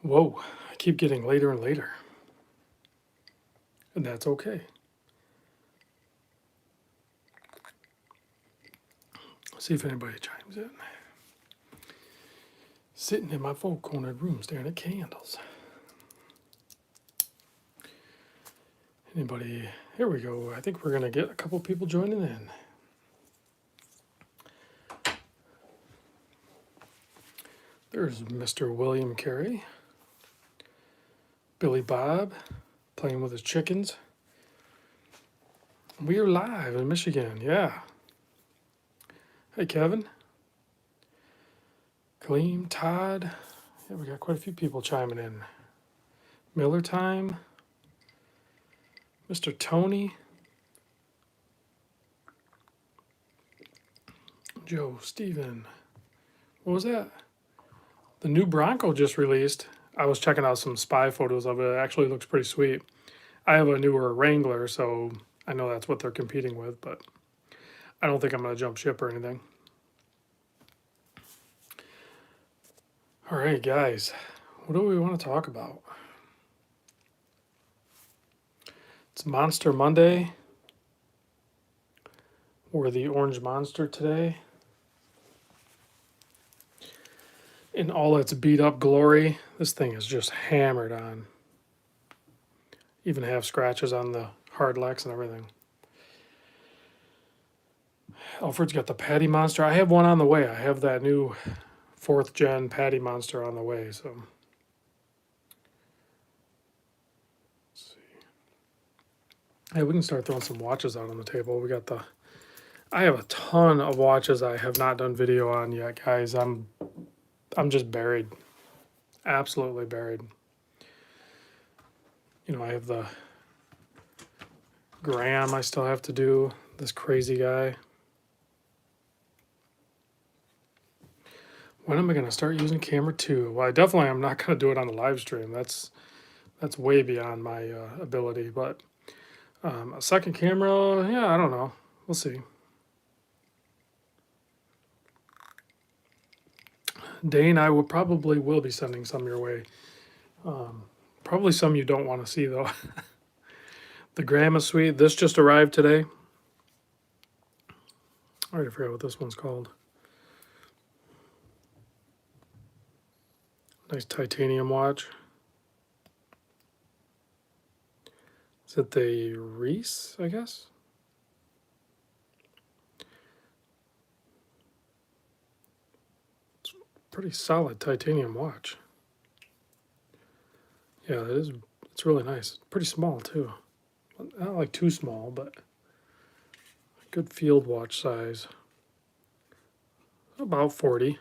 Whoa, I keep getting later and later. And that's okay. Let's see if anybody chimes in. Sitting in my four cornered room staring at candles. Anybody? Here we go. I think we're going to get a couple people joining in. There's Mr. William Carey. Billy Bob playing with his chickens. We are live in Michigan. Yeah. Hey, Kevin. Gleam, Todd. Yeah, we got quite a few people chiming in. Miller Time. Mr. Tony. Joe, Steven. What was that? The new Bronco just released. I was checking out some spy photos of it. It actually looks pretty sweet. I have a newer Wrangler, so I know that's what they're competing with, but I don't think I'm going to jump ship or anything. All right, guys, what do we want to talk about? It's Monster Monday. We're the Orange Monster today. In all its beat up glory, this thing is just hammered on. Even have scratches on the hard legs and everything. Alfred's got the Patty Monster. I have one on the way. I have that new 4th gen Patty Monster on the way. So, let's see. Hey, we can start throwing some watches out on the table. We got the. I have a ton of watches I have not done video on yet, guys. I'm just buried, absolutely buried. You know, I have the Graham I still have to do. This crazy guy. When am I going to start using camera 2? Well, I definitely am not going to do it on the live stream. That's way beyond my ability. But a second camera, yeah, I don't know. We'll see. Dane, I will probably will be sending some your way. Probably some you don't want to see though. The Grandma Suite. This just arrived today. I already forgot what this one's called. Nice titanium watch. Is it the Reese, I guess? It's a pretty solid titanium watch. Yeah, it is. It's really nice. Pretty small too. Not like too small, but good field watch size. About 40.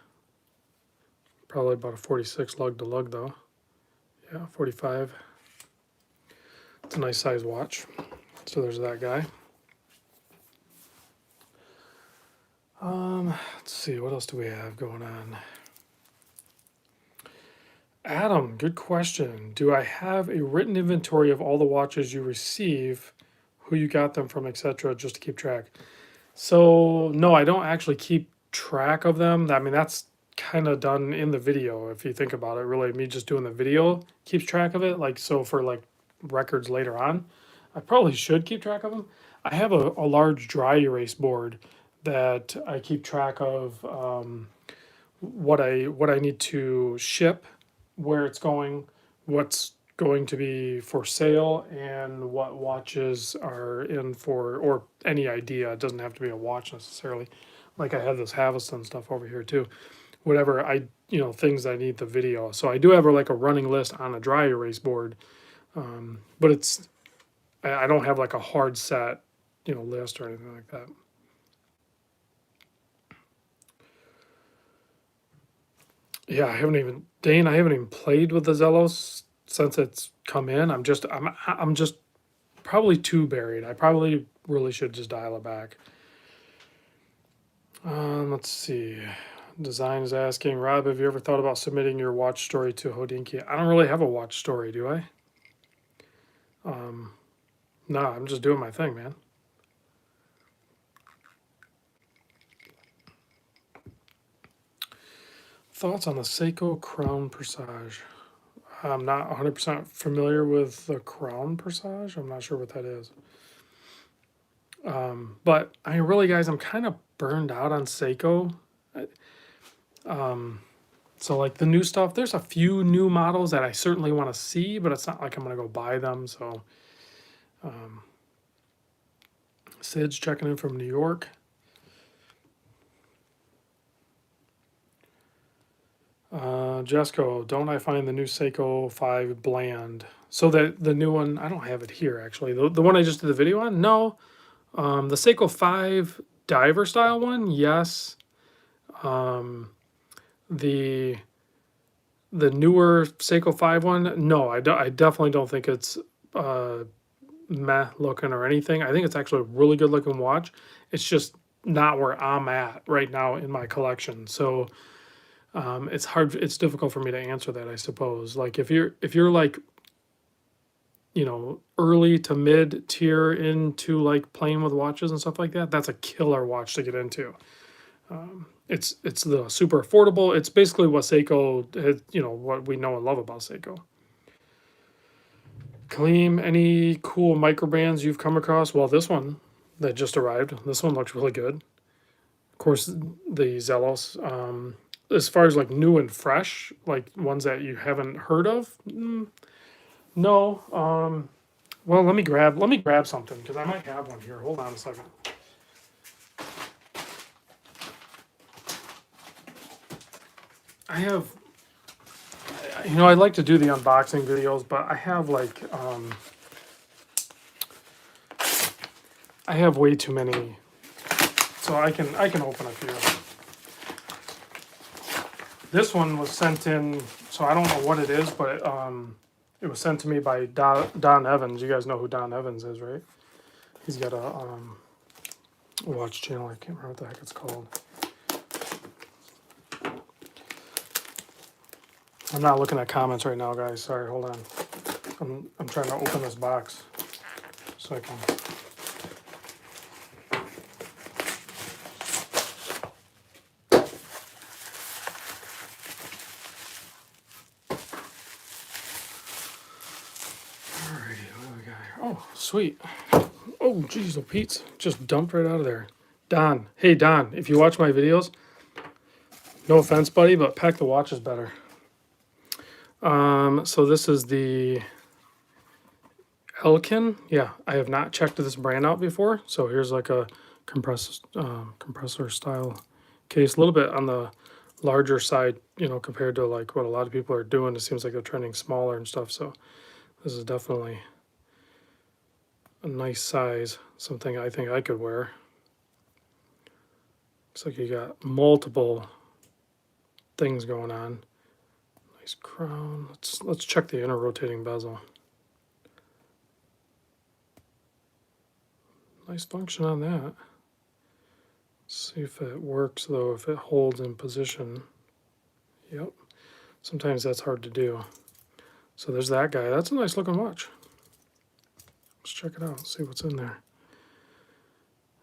Probably about a 46 lug to lug though. Yeah, 45. It's a nice size watch. So there's that guy. Let's see, what else do we have going on? Adam, good question. Do I have a written inventory of all the watches you receive, who you got them from, etc., just to keep track? So no, I don't actually keep track of them. I mean, that's kind of done in the video if you think about it. Really, me just doing the video keeps track of it. Like, so for like records later on, I probably should keep track of them. I have a large dry erase board that I keep track of what I need to ship, where it's going, what's going to be for sale, and what watches are in for, or any idea. It doesn't have to be a watch necessarily. Like I have this Havison stuff over here too. Whatever I, things I need the video. So I do have like a running list on a dry erase board, but it's, I don't have like a hard set, list or anything like that. Yeah, Dane, I haven't even played with the Zelos since it's come in. I'm just probably too buried. I probably really should just dial it back. Let's see. Design is asking, Rob, have you ever thought about submitting your watch story to Hodinkee? I don't really have a watch story, do I? No, I'm just doing my thing, man. Thoughts on the Seiko Crown Persage? I'm not 100% familiar with the Crown Persage. I'm not sure what that is. But I mean, really, guys, I'm kind of burned out on Seiko. Um, so, like the new stuff, there's a few new models that I certainly want to see, but it's not like I'm going to go buy them. So, um, Sid's checking in from New York. Jesco, don't I find the new Seiko 5 bland? So the new one, I don't have it here actually. The one I just did the video on, no. The Seiko 5 diver style one, yes. Um, the the newer Seiko 5 one, no, I definitely don't think it's uh, meh looking or anything. I think it's actually a really good looking watch. It's just not where I'm at right now in my collection. So it's hard. It's difficult for me to answer that, I suppose. Like if you're like, early to mid tier into like playing with watches and stuff like that, that's a killer watch to get into. It's the super affordable. It's basically what Seiko has, what we know and love about Seiko. Kaleem, any cool microbands you've come across? Well, this one that just arrived. This one looks really good. Of course, the Zelos. As far as like new and fresh, like ones that you haven't heard of, no. Well, let me grab something because I might have one here. Hold on a second. I have, I like to do the unboxing videos, but I have like, I have way too many, so I can open a few. This one was sent in, so I don't know what it is, but it was sent to me by Don Evans. You guys know who Don Evans is, right? He's got a watch channel. I can't remember what the heck it's called. I'm not looking at comments right now, guys. Sorry, hold on. I'm trying to open this box so I can. Alrighty, what do we got here? Oh, sweet. Oh, geez, the Pete's just dumped right out of there. Don, hey Don, if you watch my videos, no offense, buddy, but pack the watches better. So this is the Elkin. Yeah, I have not checked this brand out before. So here's like a compressor style case, a little bit on the larger side, compared to like what a lot of people are doing. It seems like they're trending smaller and stuff. So this is definitely a nice size, something I think I could wear. Looks like you got multiple things going on. Nice crown. Let's check the inner rotating bezel. Nice function on that. See if it works though, if it holds in position. Yep. Sometimes that's hard to do. So there's that guy. That's a nice looking watch. Let's check it out, see what's in there.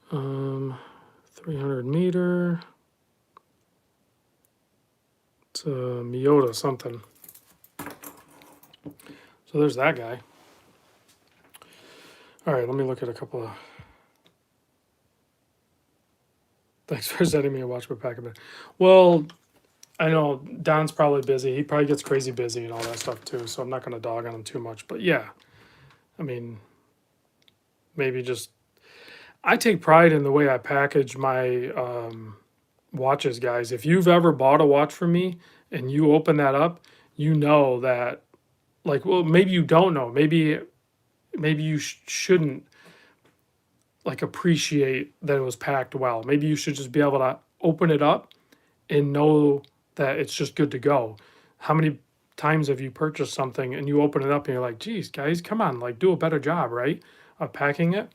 300 meter. It's a Miyota something. So there's that guy. All right, let me look at a couple of. Thanks for sending me a watch, but pack a bit. Well, I know Don's probably busy. He probably gets crazy busy and all that stuff too. So I'm not going to dog on him too much. But yeah, I mean, maybe just. I take pride in the way I package my watches, guys. If you've ever bought a watch from me and you open that up, you know that, like, well, maybe you don't know. Maybe you shouldn't like appreciate that it was packed well. Maybe you should just be able to open it up and know that it's just good to go. How many times have you purchased something and you open it up and you're like, geez, guys, come on, like do a better job, right? Of packing it.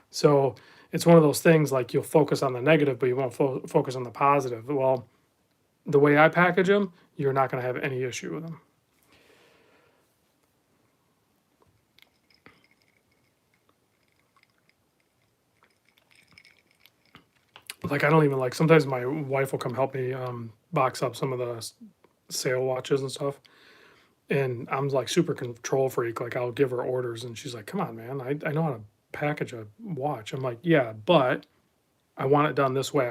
So it's one of those things like you'll focus on the negative, but you won't focus on the positive. Well, the way I package them, you're not going to have any issue with them. Like I don't even like. Sometimes my wife will come help me box up some of the sale watches and stuff. And I'm like super control freak. Like I'll give her orders and she's like, come on, man, I know how to package a watch. I'm like, yeah, but I want it done this way.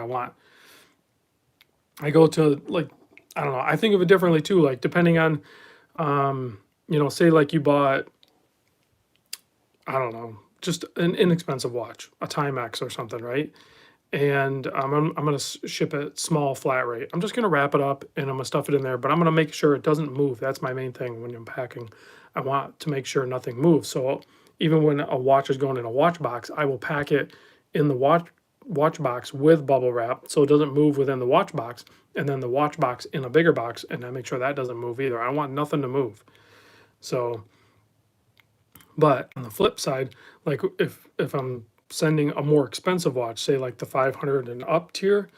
I go to like, I don't know. I think of it differently too. Like depending on, say like you bought, I don't know, just an inexpensive watch, a Timex or something, right? And I'm going to ship it small flat rate. I'm just going to wrap it up and I'm going to stuff it in there, but I'm going to make sure it doesn't move. That's my main thing when I'm packing. I want to make sure nothing moves. So even when a watch is going in a watch box, I will pack it in the watch box with bubble wrap so it doesn't move within the watch box, and then the watch box in a bigger box, and I make sure that doesn't move either. I want nothing to move. So, but on the flip side, like if I'm sending a more expensive watch, say like the 500 and up tier,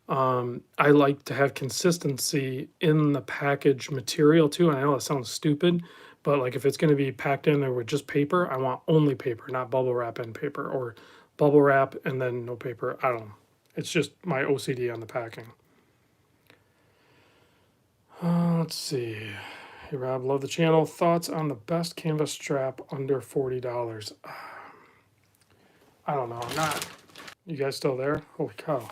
I like to have consistency in the package material too. And I know that sounds stupid, but like if it's going to be packed in there with just paper, I want only paper, not bubble wrap and paper, or bubble wrap and then no paper. I don't know. It's just my OCD on the packing. Let's see. Hey Rob, love the channel. Thoughts on the best canvas strap under $40? I don't know. Not. You guys still there? Holy cow.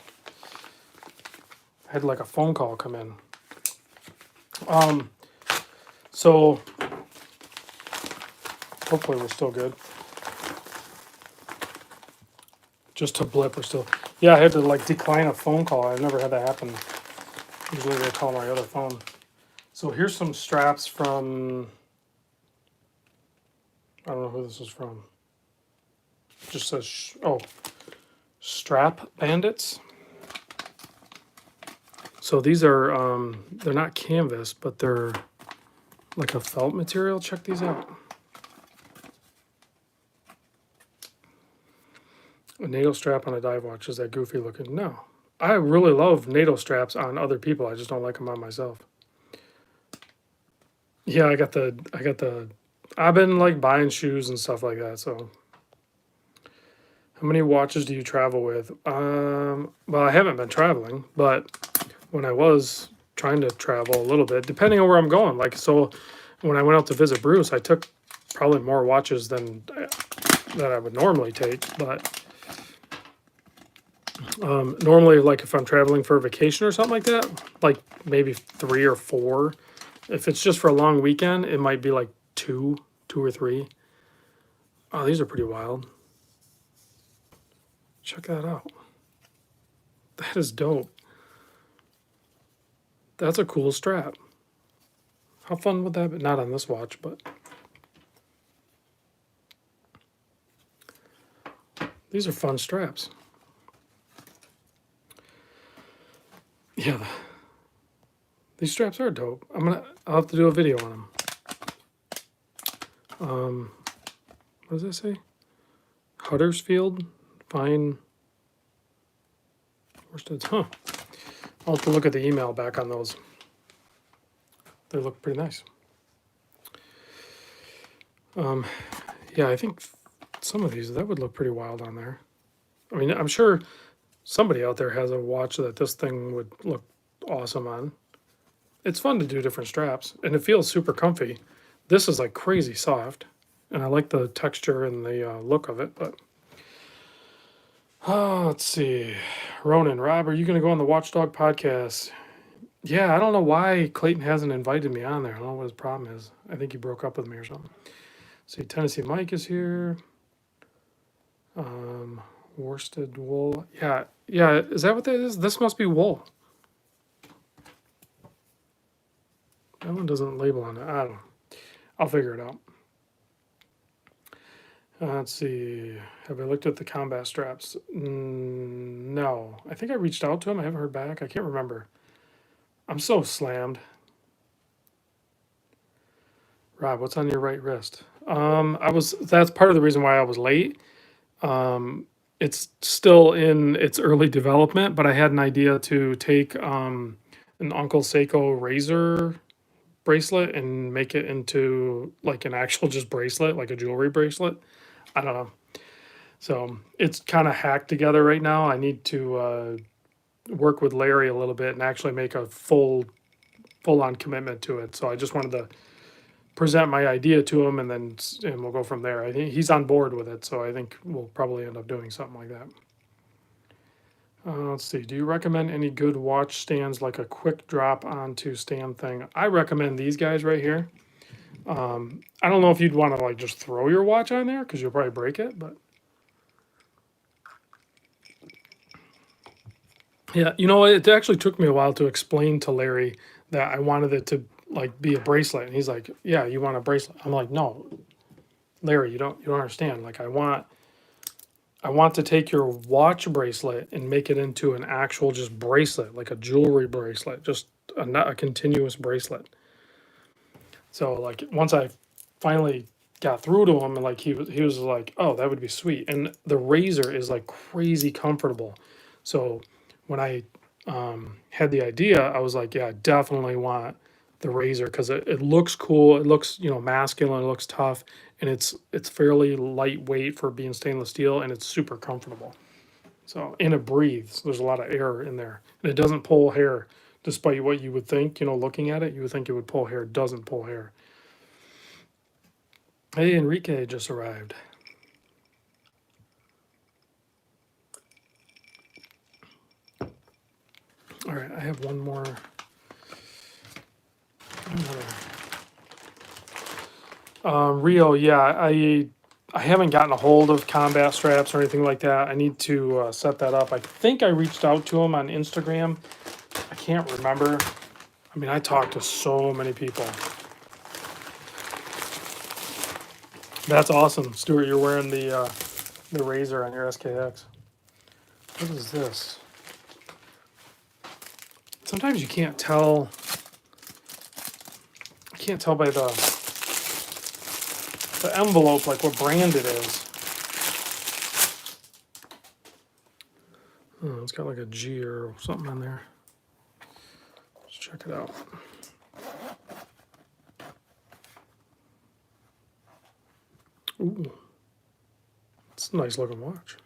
I had like a phone call come in. So hopefully we're still good. Just to blip, we're still. Yeah, I had to like decline a phone call. I've never had that happen. Usually they call my other phone. So here's some straps from. I don't know who this is from. Just says Strap Bandits. So these are they're not canvas, but they're like a felt material. Check these out. A NATO strap on a dive watch, is that goofy looking? No. I really love NATO straps on other people. I just don't like them on myself. Yeah, I've been like buying shoes and stuff like that. So how many watches do you travel with? Well, I haven't been traveling, but when I was trying to travel a little bit, depending on where I'm going, like, so when I went out to visit Bruce, I took probably more watches than that I would normally take, but normally, like if I'm traveling for a vacation or something like that, like maybe 3 or 4. If it's just for a long weekend, it might be like two or three. Oh, these are pretty wild. Check that out. That is dope. That's a cool strap. How fun would that be? Not on this watch, but these are fun straps. Yeah, these straps are dope. I'll have to do a video on them. What does that say? Huddersfield fine worsteds. Huh. I'll have to look at the email back on those. They look pretty nice. Yeah, I think some of these, that would look pretty wild on there. I mean, I'm sure somebody out there has a watch that this thing would look awesome on. It's fun to do different straps, and it feels super comfy. This is like crazy soft, and I like the texture and the look of it, but let's see. Ronan, Rob, are you going to go on the Watchdog podcast? Yeah, I don't know why Clayton hasn't invited me on there. I don't know what his problem is. I think he broke up with me or something. See, Tennessee Mike is here. Worsted wool. Yeah. Is that what that is? This must be wool. That one doesn't label on it. I don't know. I'll figure it out. Let's see. Have I looked at the combat straps? No. I think I reached out to him. I haven't heard back. I can't remember. I'm so slammed. Rob, what's on your right wrist? That's part of the reason why I was late. It's still in its early development, but I had an idea to take an Uncle Seiko razor bracelet and make it into like an actual just bracelet, like a jewelry bracelet. I don't know. So it's kind of hacked together right now. I need to work with Larry a little bit and actually make a full on commitment to it. So I just wanted to present my idea to him, and we'll go from there. I think he's on board with it, so I think we'll probably end up doing something like that. Let's see. Do you recommend any good watch stands, like a quick drop onto stand thing? I recommend these guys right here. I don't know if you'd want to like just throw your watch on there because you'll probably break it, but yeah, you know, it actually took me a while to explain to Larry that I wanted it to like be a bracelet, and he's like, "Yeah, you want a bracelet?" I'm like, "No, Larry, you don't understand. Like, I want to take your watch bracelet and make it into an actual just bracelet, like a jewelry bracelet, just not a continuous bracelet." So like once I finally got through to him, and like he was like, "Oh, that would be sweet." And the razor is like crazy comfortable. So when I had the idea, I was like, "Yeah, I definitely want the razor because it looks cool. It looks, masculine. It looks tough, and it's fairly lightweight for being stainless steel, and it's super comfortable. So and it breathes. There's a lot of air in there, and it doesn't pull hair. Despite what you would think, looking at it, you would think it would pull hair. It doesn't pull hair. Hey, Enrique just arrived. All right, I have one more. Rio, yeah, I haven't gotten a hold of combat straps or anything like that. I need to set that up. I think I reached out to him on Instagram. I can't remember. I mean, I talked to so many people. That's awesome, Stuart. You're wearing the razor on your SKX. What is this? Sometimes you can't tell. I can't tell by the envelope like what brand it is. Oh, it's got like a G or something on there. Let's check it out. Ooh, it's a nice looking watch.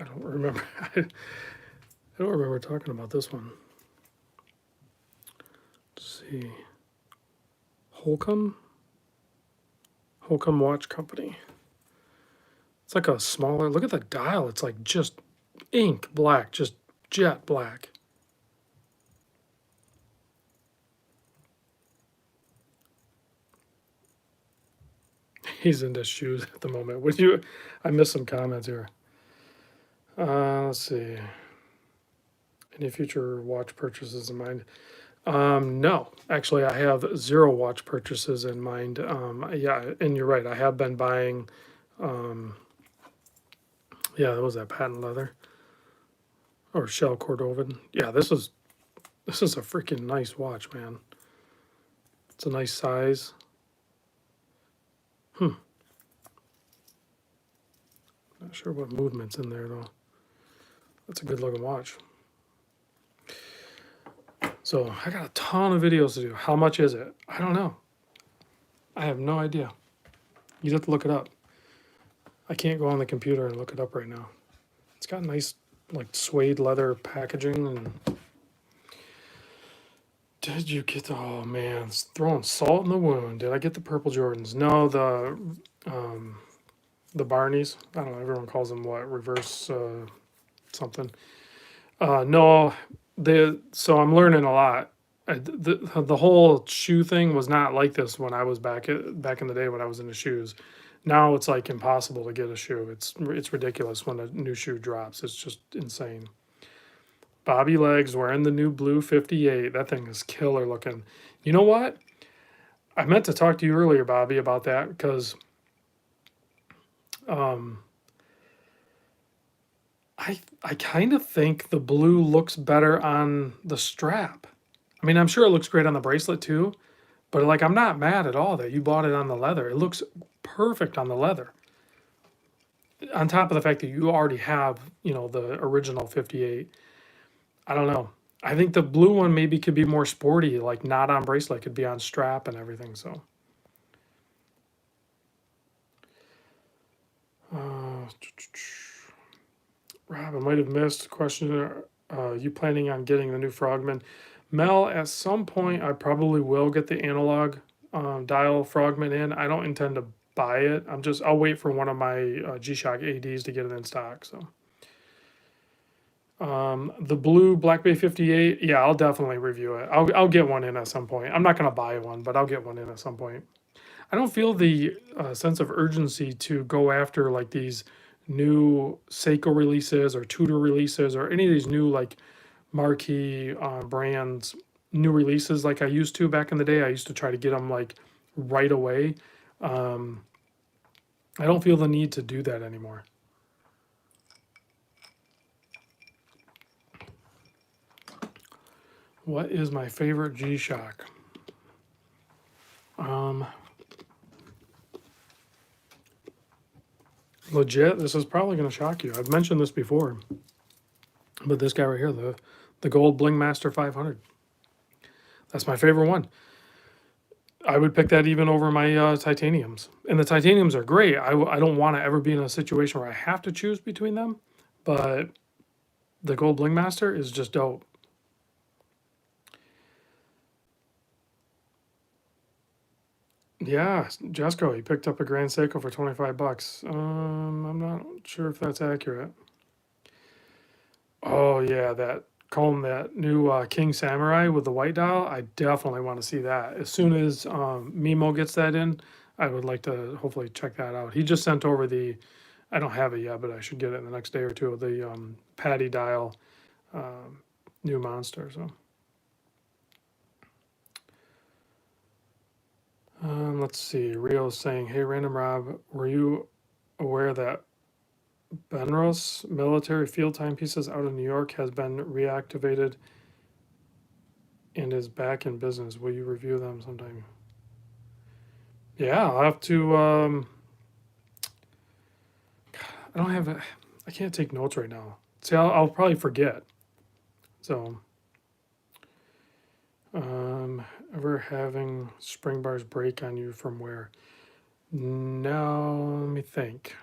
I don't remember. I don't remember talking about this one. Let's see. Holcomb Watch Company. It's like a smaller. Look at the dial. It's like just ink black, just jet black. He's into shoes at the moment. Would you? I missed some comments here. Let's see. Any future watch purchases in mind? No, actually, I have 0 watch purchases in mind. Yeah, and you're right. I have been buying. Yeah, that was that patent leather or shell Cordovan. Yeah, this is a freaking nice watch, man. It's a nice size. Not sure what movement's in there though. That's a good looking watch. So I got a ton of videos to do. How much is it? I don't know. I have no idea. You'd have to look it up. I can't go on the computer and look it up right now. It's got nice like suede leather packaging. And did you get the, oh man, it's throwing salt in the wound. Did I get the purple Jordans? No, the Barneys. I don't know, everyone calls them what, reverse something. No, so I'm learning a lot. The whole shoe thing was not like this when I was back in the day when I was into shoes. Now it's like impossible to get a shoe. It's ridiculous when a new shoe drops. It's just insane. Bobby Legs wearing the new blue 58. That thing is killer looking. You know what? I meant to talk to you earlier, Bobby, about that because um, I kind of think the blue looks better on the strap. I mean, I'm sure it looks great on the bracelet too, but like I'm not mad at all that you bought it on the leather. It looks perfect on the leather. On top of the fact that you already have, the original 58. I don't know. I think the blue one maybe could be more sporty, like not on bracelet, could be on strap and everything. So, uh, Rob, I might have missed a question. You planning on getting the new Frogman? Mel, at some point, I probably will get the analog dial frogman in. I don't intend to buy it. I'll wait for one of my G-Shock ADs to get it in stock. So, the blue Black Bay 58, yeah, I'll definitely review it. I'll get one in at some point. I'm not gonna buy one, but I'll get one in at some point. I don't feel the sense of urgency to go after like these new Seiko releases or Tudor releases or any of these new like marquee brands new releases like I used to back in the day. I used to try to get them like right away. Um, I don't feel the need to do that anymore. What is my favorite G-Shock? Um, Legit, this is probably going to shock you. I've mentioned this before, but this guy right here, the gold Bling Master 500. That's my favorite one. I would pick that even over my titaniums. And the titaniums are great. I don't want to ever be in a situation where I have to choose between them, but the gold Bling Master is just dope. Yeah, Jesco, he picked up a Grand Seiko for 25 bucks. I'm not sure if that's accurate. Oh yeah, that comb, that new King Samurai with the white dial. I definitely want to see that. As soon as Mimo gets that in, I would like to hopefully check that out. He just sent over the, I don't have it yet, but I should get it in the next day or two. The Patty dial um, new monster. So let's see. Rio's saying, "Hey, Random Rob, were you aware that Benros military field timepieces out of New York has been reactivated and is back in business? Will you review them sometime?" Yeah, I'll have to. I don't have. I can't take notes right now. See, I'll probably forget. So, um, ever having spring bars break on you from where? No, let me think.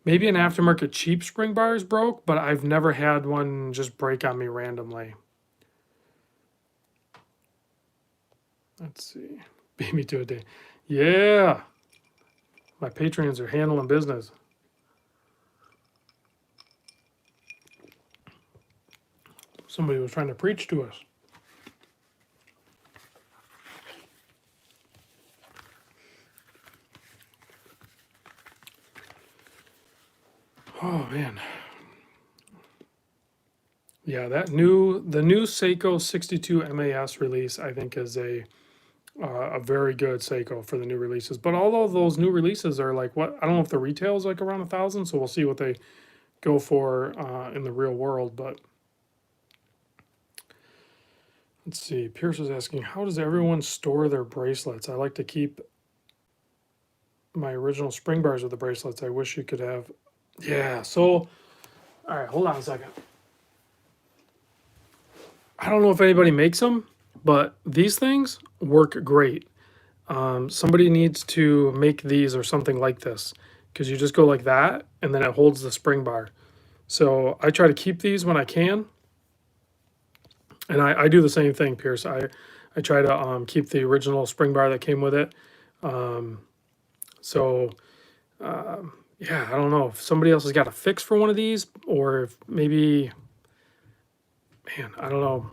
Maybe an aftermarket cheap spring bars broke, but I've never had one just break on me randomly. Let's see. Beat me to a day. Yeah, my Patreons are handling business. Somebody was trying to preach to us. Oh man. Yeah, the new Seiko 62 MAS release I think is a very good Seiko for the new releases. But although those new releases are like what, I don't know if the retail is like around 1,000, so we'll see what they go for in the real world. But let's see. Pierce is asking, how does everyone store their bracelets? I like to keep my original spring bars with the bracelets. I wish you could have. Yeah. So, all right, hold on a second. I don't know if anybody makes them, but these things work great. Somebody needs to make these or something like this because you just go like that and then it holds the spring bar. So I try to keep these when I can. And I do the same thing, Pierce. I try to keep the original spring bar that came with it. Um, so, yeah, I don't know if somebody else has got a fix for one of these or if maybe, man, I don't know.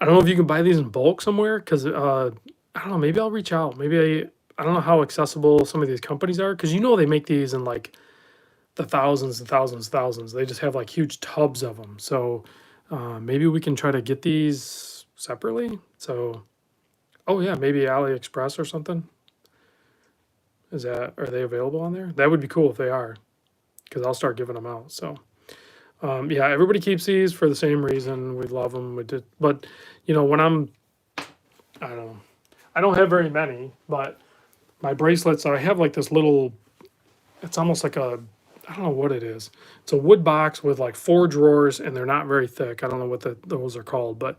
I don't know if you can buy these in bulk somewhere because I don't know. Maybe I'll reach out. I don't know how accessible some of these companies are because you know they make these in like the thousands and thousands and thousands. They just have like huge tubs of them. So maybe we can try to get these separately. So oh yeah, maybe AliExpress or something. Are they available on there? That would be cool if they are because I'll start giving them out. So. Yeah, everybody keeps these for the same reason. We love them. But you know, I don't know. I don't have very many, but my bracelets, I have like this little, it's almost like I don't know what it is. It's a wood box with like four drawers and they're not very thick. I don't know what those are called, but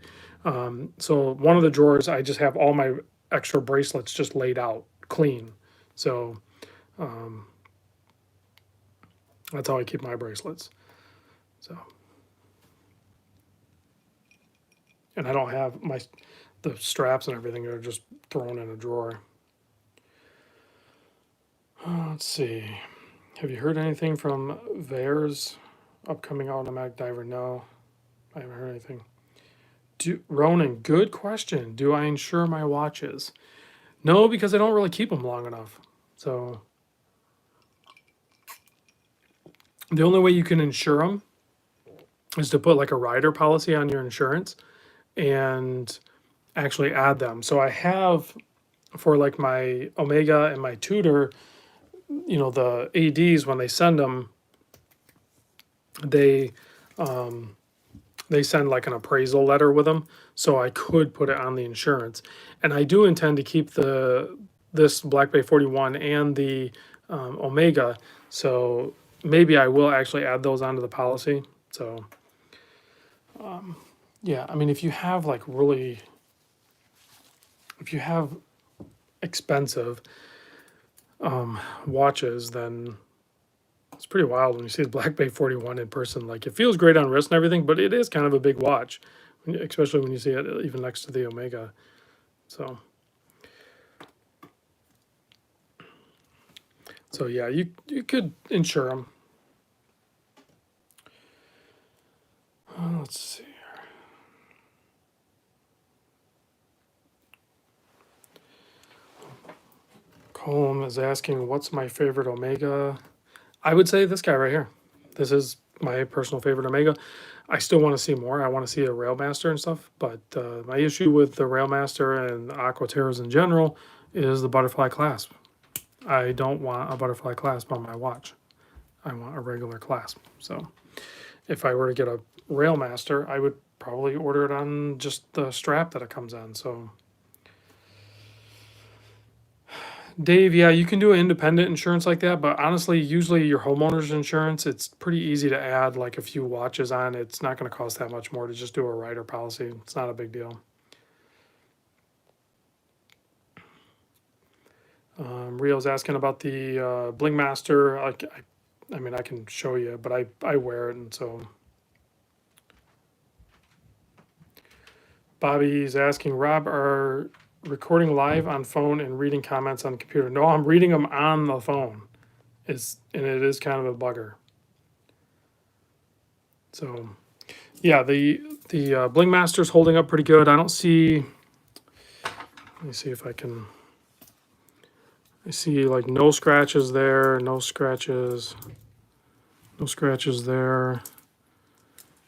so one of the drawers, I just have all my extra bracelets just laid out clean. So that's how I keep my bracelets. So. and I don't have the straps and everything are just thrown in a drawer. Let's see. Have you heard anything from Vare's upcoming automatic diver? No, I haven't heard anything. Ronan, good question. Do I insure my watches? No, because I don't really keep them long enough. So the only way you can insure them is to put like a rider policy on your insurance and actually add them. So I have for like my Omega and my Tudor, the ADs when they send them, they they send like an appraisal letter with them, so I could put it on the insurance. And I do intend to keep this Black Bay 41 and the Omega, so maybe I will actually add those onto the policy. So yeah, I mean, if you have expensive watches, then it's pretty wild when you see the Black Bay 41 in person. Like, it feels great on wrist and everything, but it is kind of a big watch, especially when you see it even next to the Omega. So yeah, you could insure them. Let's see. Colm is asking, what's my favorite Omega? I would say this guy right here. This is my personal favorite Omega. I still want to see more. I want to see a Railmaster and stuff, but my issue with the Railmaster and Aquaterras in general is the butterfly clasp. I don't want a butterfly clasp on my watch. I want a regular clasp. So if I were to get a Railmaster, I would probably order it on just the strap that it comes on. So Dave, yeah, you can do an independent insurance like that, but honestly, usually your homeowner's insurance, it's pretty easy to add like a few watches on. It's not going to cost that much more to just do a rider policy. It's not a big deal. Rio's asking about the Bling Master. I mean, I can show you, but I wear it, and so. Bobby's asking, Rob, are recording live on phone and reading comments on the computer? No, I'm reading them on the phone. And it is kind of a bugger. So, yeah, the Bling Master's holding up pretty good. I don't see. Let me see if I can. I see like no scratches there, no scratches there.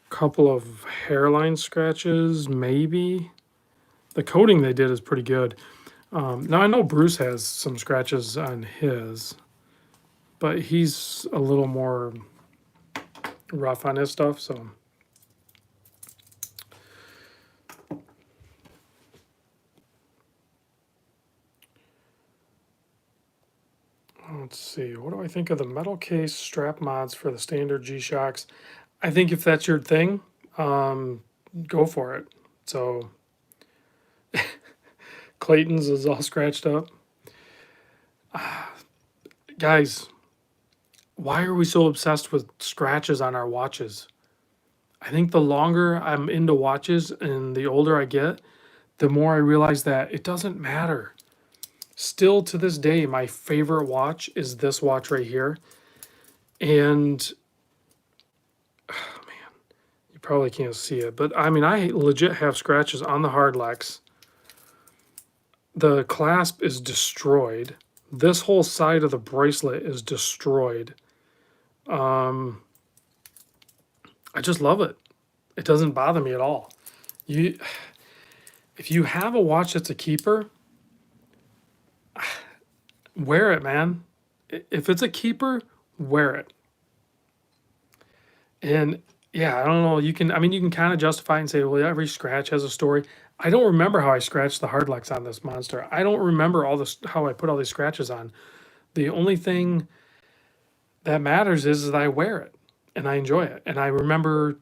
Couple of hairline scratches, maybe. The coating they did is pretty good. Now I know Bruce has some scratches on his, but he's a little more rough on his stuff, so. Let's see, what do I think of the metal case strap mods for the standard G-Shocks? I think if that's your thing, go for it. So Clayton's is all scratched up. Guys, why are we so obsessed with scratches on our watches? I think the longer I'm into watches and the older I get, the more I realize that it doesn't matter. Still to this day, my favorite watch is this watch right here. And oh man, you probably can't see it, but I mean, I legit have scratches on the Hardlex. The clasp is destroyed. This whole side of the bracelet is destroyed. I just love it. It doesn't bother me at all. If you have a watch that's a keeper, wear it, man. If it's a keeper, wear it. And yeah, I don't know. You can kind of justify and say, well, every scratch has a story. I don't remember how I scratched the Hardlex on this monster. I don't remember how I put all these scratches on. The only thing that matters is that I wear it and I enjoy it. And I remember,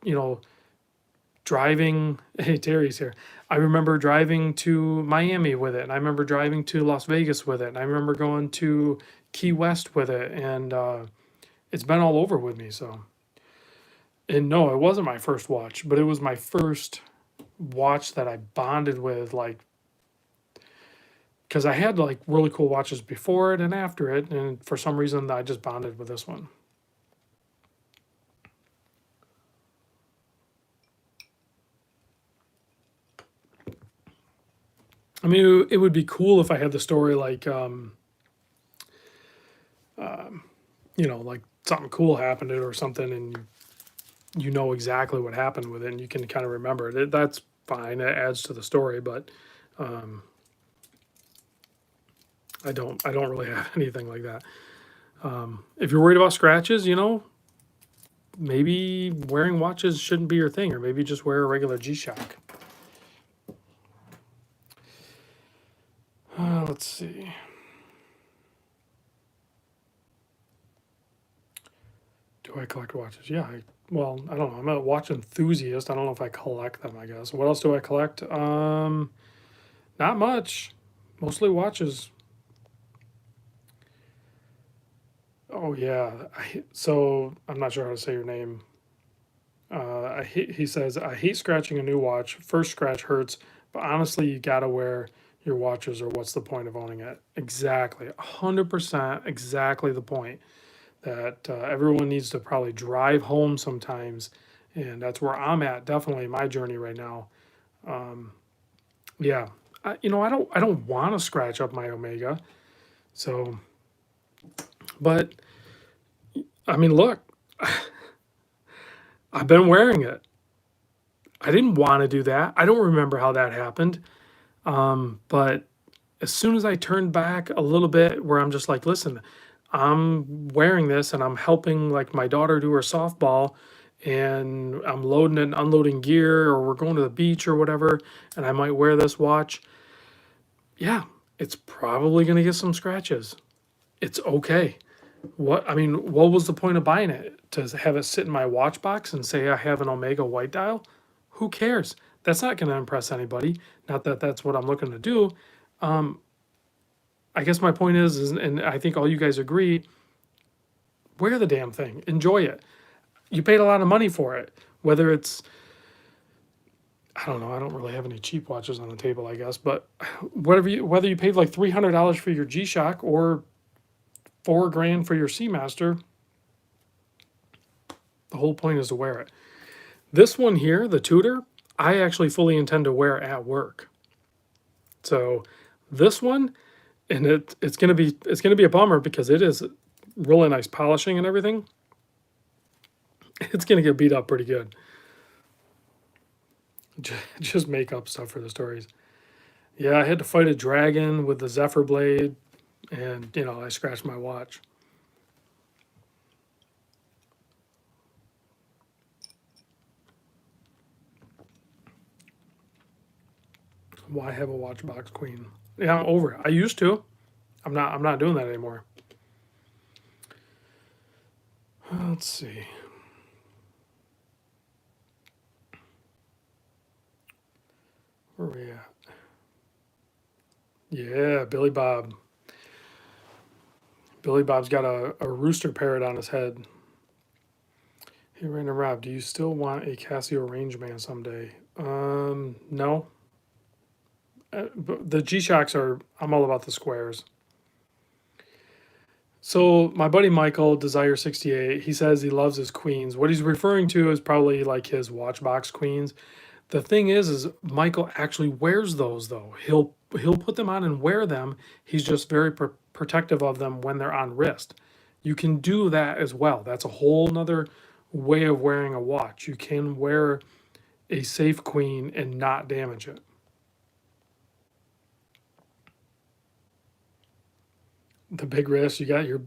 driving. Hey, Terry's here. I remember driving to Miami with it, and I remember driving to Las Vegas with it, and I remember going to Key West with it, and it's been all over with me. So, and no, it wasn't my first watch, but it was my first watch that I bonded with, like, because I had like really cool watches before it and after it, and for some reason I just bonded with this one. I mean, it would be cool if I had the story like, like something cool happened or something, and you know exactly what happened with it, and you can kind of remember it. That's fine. It adds to the story, but I don't really have anything like that. If you're worried about scratches, maybe wearing watches shouldn't be your thing, or maybe just wear a regular G-Shock. Let's see. Do I collect watches? Yeah. Well, I don't know. I'm a watch enthusiast. I don't know if I collect them, I guess. What else do I collect? Not much. Mostly watches. Oh yeah. So I'm not sure how to say your name. He says, I hate scratching a new watch. First scratch hurts, but honestly, you gotta wear your watches, or what's the point of owning it? Exactly, 100%, exactly the point. That everyone needs to probably drive home sometimes, and that's where I'm at. Definitely my journey right now. Yeah, I don't want to scratch up my Omega. So, but I mean, look, I've been wearing it. I didn't want to do that. I don't remember how that happened. But as soon as I turned back a little bit, where I'm just like, listen, I'm wearing this and I'm helping like my daughter do her softball, and I'm loading and unloading gear, or we're going to the beach or whatever, and I might wear this watch. Yeah, it's probably going to get some scratches. It's okay. What was the point of buying it? To have it sit in my watch box and say I have an Omega white dial? Who cares? That's not going to impress anybody. Not that that's what I'm looking to do. I guess my point is, and I think all you guys agree, wear the damn thing. Enjoy it. You paid a lot of money for it. Whether it's, I don't know, I don't really have any cheap watches on the table, I guess, but whether you paid like $300 for your G-Shock or $4,000 for your Seamaster, the whole point is to wear it. This one here, the Tudor, I actually fully intend to wear at work. So this one, and it's gonna be a bummer because it is really nice polishing and everything. It's gonna get beat up pretty good. Just make up stuff for the stories. Yeah, I had to fight a dragon with the Zephyr blade, and I scratched my watch. Why have a watch box queen? Yeah, I'm over it. I used to. I'm not doing that anymore. Let's see. Where are we at? Yeah, Billy Bob. Billy Bob's got a rooster parrot on his head. Hey, Random Rob, do you still want a Casio Rangeman someday? No. But the G Shocks are. I'm all about the squares. So my buddy Michael, Desire 68, he says he loves his queens. What he's referring to is probably like his watch box queens. The thing is Michael actually wears those though. He'll put them on and wear them. He's just very protective of them when they're on wrist. You can do that as well. That's a whole nother way of wearing a watch. You can wear a safe queen and not damage it. The big wrist, you got your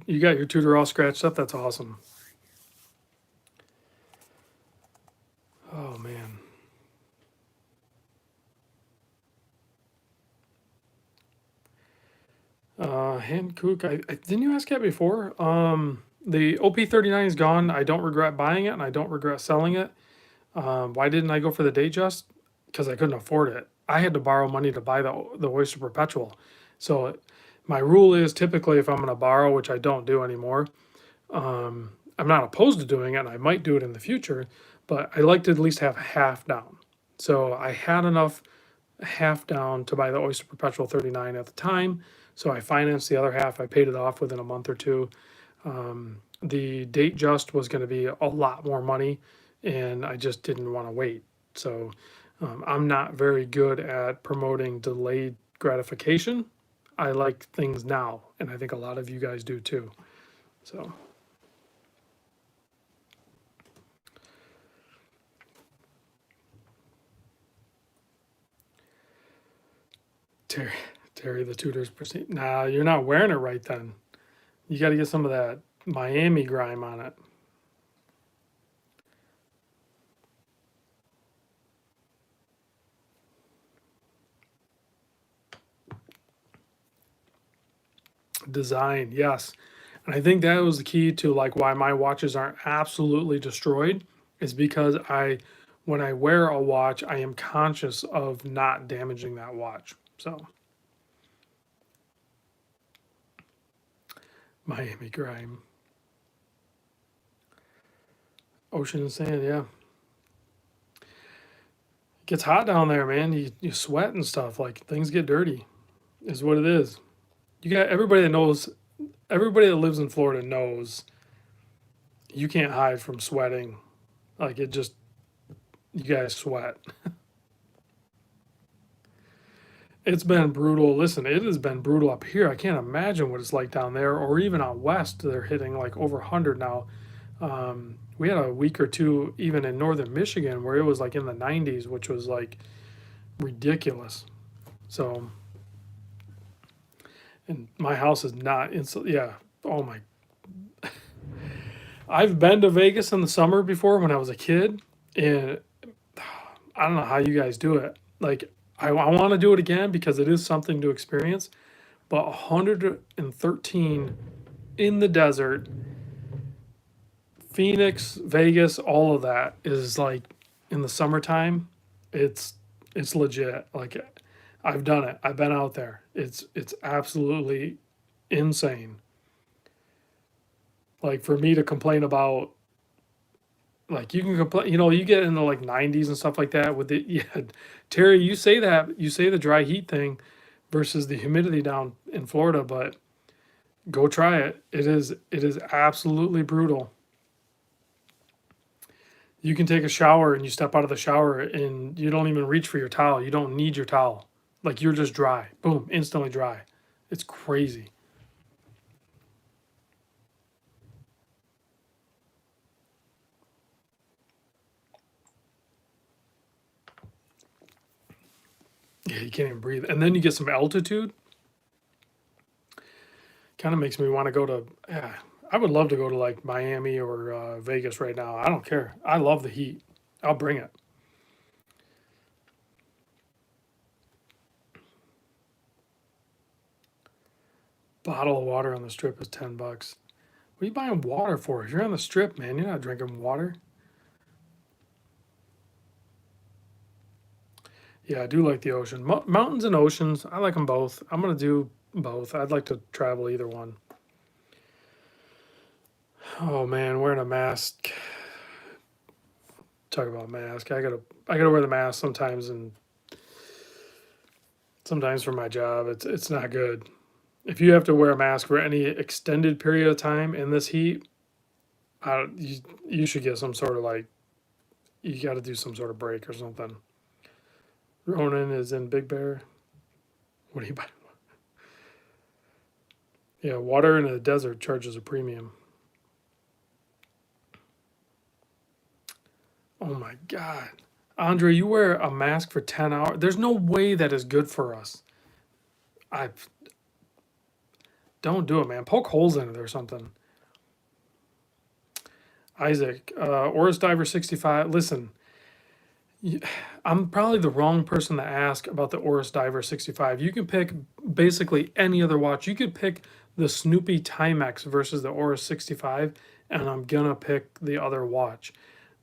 Tudor all scratched up. That's awesome. Oh man. Hankook, didn't you ask that before? The OP39 is gone. I don't regret buying it, and I don't regret selling it. Why didn't I go for the Datejust? Because I couldn't afford it. I had to borrow money to buy the Oyster Perpetual. So my rule is typically if I'm going to borrow, which I don't do anymore, I'm not opposed to doing it, and I might do it in the future, but I like to at least have half down. So I had enough half down to buy the Oyster Perpetual 39 at the time. So I financed the other half. I paid it off within a month or two. The date just was going to be a lot more money, and I just didn't want to wait. So I'm not very good at promoting delayed gratification. I like things now, and I think a lot of you guys do too. So, Terry, Terry the Tudor's proceed. Nah, you're not wearing it right then. You got to get some of that Miami grime on it. Design, yes. And I think that was the key to like why my watches aren't absolutely destroyed is because when I wear a watch, I am conscious of not damaging that watch. So Miami grime, ocean and sand, yeah. It gets hot down there, man. You sweat and stuff. Like things get dirty, is what it is. You got everybody that knows, everybody that lives in Florida knows you can't hide from sweating. Like it just, you guys sweat. It's been brutal. Listen, it has been brutal up here. I can't imagine what it's like down there, or even out west. They're hitting like over 100 now. We had a week or two even in northern Michigan where it was like in the 90s, which was like ridiculous. So, and my house is not insul. Yeah. Oh my. I've been to Vegas in the summer before when I was a kid, and I don't know how you guys do it. Like, I want to do it again because it is something to experience. But 113 in the desert, Phoenix, Vegas, all of that is like in the summertime. It's it's legit. Like I've done it. I've been out there. It's absolutely insane. Like for me to complain about like you can complain, you get in the like 90s and stuff like that with the yeah, Terry, you say the dry heat thing versus the humidity down in Florida, but go try it. It is absolutely brutal. You can take a shower and you step out of the shower and you don't even reach for your towel. You don't need your towel. Like you're just dry. Boom, instantly dry. It's crazy. Yeah, you can't even breathe. And then you get some altitude. Kind of makes me want to go to. Yeah, I would love to go to like Miami or Vegas right now. I don't care. I love the heat. I'll bring it. Bottle of water on the strip is $10. What are you buying water for? If you're on the strip, man, you're not drinking water. Yeah, I do like the ocean. Mountains and oceans, I like them both. I'm gonna do both. I'd like to travel either one. Oh man, wearing a mask. Talk about mask. I gotta wear the mask sometimes, and sometimes for my job, it's not good. If you have to wear a mask for any extended period of time in this heat, you should get some sort of like you got to do some sort of break or something. Ronan is in Big Bear. What do you buy? Yeah, water in a desert charges a premium. Oh my god, Andre, you wear a mask for 10 hours. There's no way that is good for us. I don't do it, man. Poke holes in it or something. Isaac, Oris Diver 65. Listen, I'm probably the wrong person to ask about the Oris Diver 65. You can pick basically any other watch. You could pick the Snoopy Timex versus the Oris 65, and I'm gonna pick the other watch.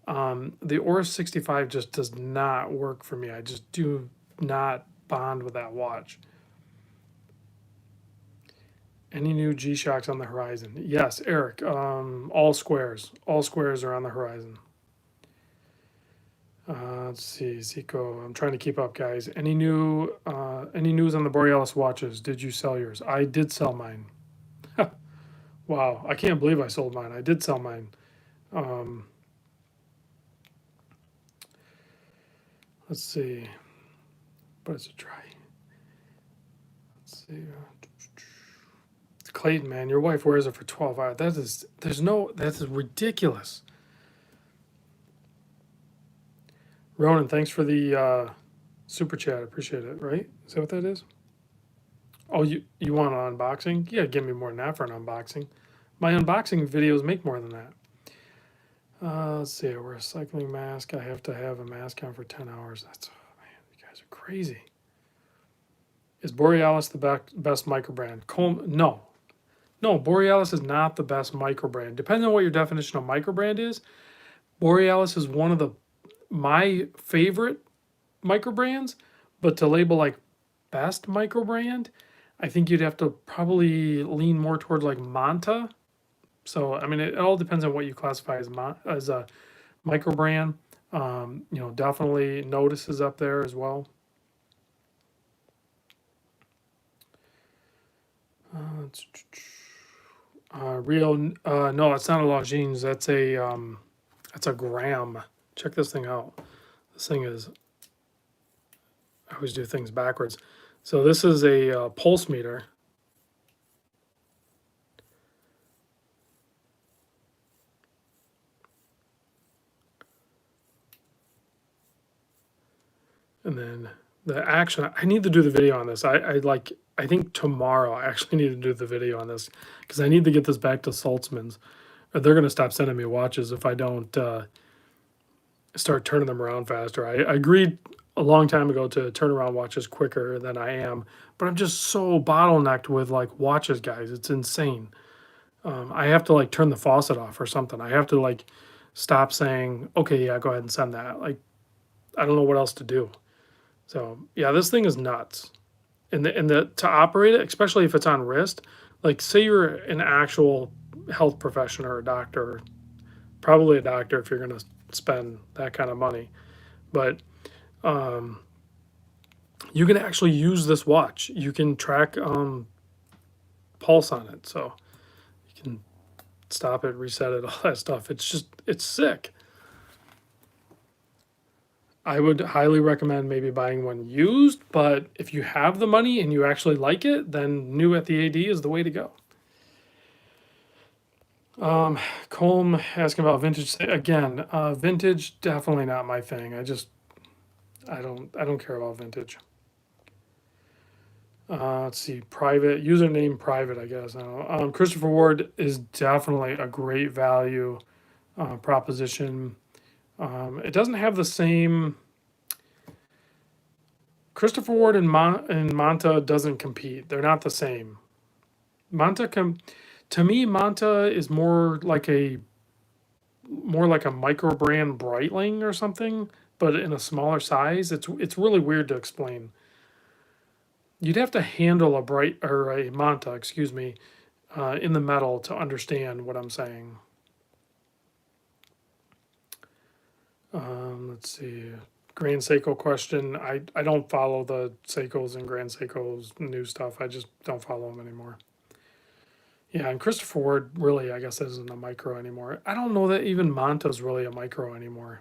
The Oris 65 just does not work for me. I just do not bond with that watch. Any new G Shocks on the horizon? Yes, Eric. All squares. All squares are on the horizon. Let's see, Zico. I'm trying to keep up, guys. Any news on the Borealis watches? Did you sell yours? I did sell mine. Wow, I can't believe I sold mine. I did sell mine. Um, let's see. But it's a try. Let's see. Clayton, man, your wife wears it for 12 hours. That is ridiculous. Ronan, thanks for the super chat. Appreciate it. Right? Is that what that is? Oh, you want an unboxing? Yeah, give me more than that for an unboxing. My unboxing videos make more than that. Let's see. I wear a cycling mask. I have to have a mask on for 10 hours. Oh man, you guys are crazy. Is Borealis the best microbrand? No. No, Borealis is not the best microbrand. Depending on what your definition of microbrand is, Borealis is one of my favorite microbrands, but to label like best microbrand, I think you'd have to probably lean more towards like Manta. So I mean, it all depends on what you classify as a microbrand. Definitely Notice is up there as well. No, it's not a Longines. That's a gram. Check this thing out. This thing is, I always do things backwards. So this is a pulse meter. And then the action, I need to do the video on this. I think tomorrow I actually need to do the video on this because I need to get this back to Saltzman's. Or they're going to stop sending me watches if I don't start turning them around faster. I agreed a long time ago to turn around watches quicker than I am, but I'm just so bottlenecked with like watches, guys. It's insane. I have to like turn the faucet off or something. I have to like stop saying, okay, yeah, go ahead and send that. Like, I don't know what else to do. So yeah, this thing is nuts. And the to operate it, especially if it's on wrist, like say you're an actual health professional or a doctor, probably a doctor if you're gonna spend that kind of money. But um, you can actually use this watch. You can track pulse on it, so you can stop it, reset it, all that stuff. It's sick. I would highly recommend maybe buying one used, but if you have the money and you actually like it, then new at the AD is the way to go. Colm asking about vintage again. Vintage definitely not my thing. I don't care about vintage. Let's see, private username private. I guess I don't know. Christopher Ward is definitely a great value proposition. It doesn't have the same. Christopher Ward and Manta doesn't compete. They're not the same. To me, Manta is more like a micro brand Breitling or something, but in a smaller size. It's really weird to explain. You'd have to handle a Manta, excuse me, in the metal to understand what I'm saying. Let's see. Grand Seiko question. I don't follow the Seikos and Grand Seikos new stuff. I just don't follow them anymore. Yeah, and Christopher Ward really, I guess, isn't a micro anymore. I don't know that even Manta's really a micro anymore.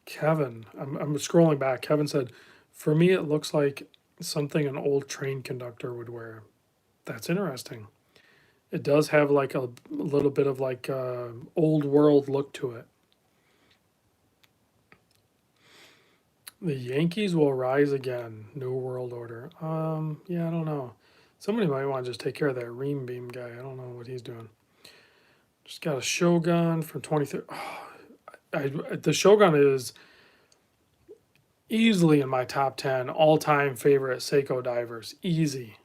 Kevin, I'm scrolling back. Kevin said, "For me, it looks like something an old train conductor would wear." That's interesting. It does have like a little bit of like old world look to it. The Yankees will rise again. New World Order. Yeah, I don't know. Somebody might want to just take care of that Ream Beam guy. I don't know what he's doing. Just got a Shogun from 23. The Shogun is easily in my top 10 all-time favorite Seiko divers. Easy.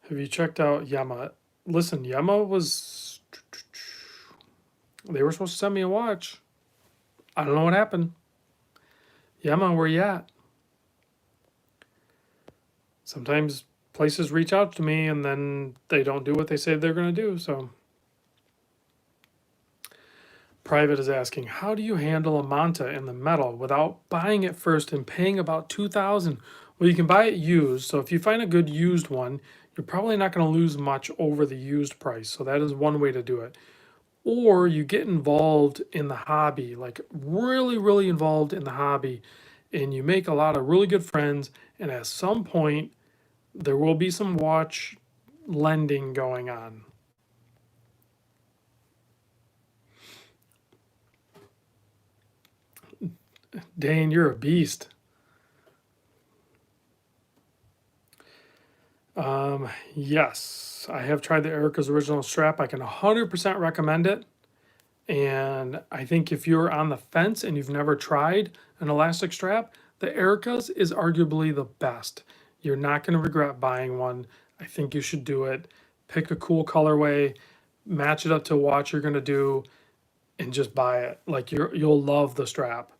Have you checked out Yama? Listen, Yama was They were supposed to send me a watch. I don't know what happened. Yeah, man, where you at? Sometimes places reach out to me and then they don't do what they say they're going to do. So, Private is asking, how do you handle a manta in the metal without buying it first and paying about 2,000? Well, you can buy it used. So if you find a good used one, you're probably not going to lose much over the used price. So that is one way to do it. Or you get involved in the hobby, like really, really involved in the hobby, and you make a lot of really good friends. And at some point, there will be some watch lending going on. Dane, you're a beast. Yes, I have tried the Erica's original strap. I can 100% recommend it. And I think if you're on the fence and you've never tried an elastic strap, the Erica's is arguably the best. You're not going to regret buying one. I think you should do it. Pick a cool colorway, match it up to a watch you're going to do, and just buy it. Like you'll love the strap.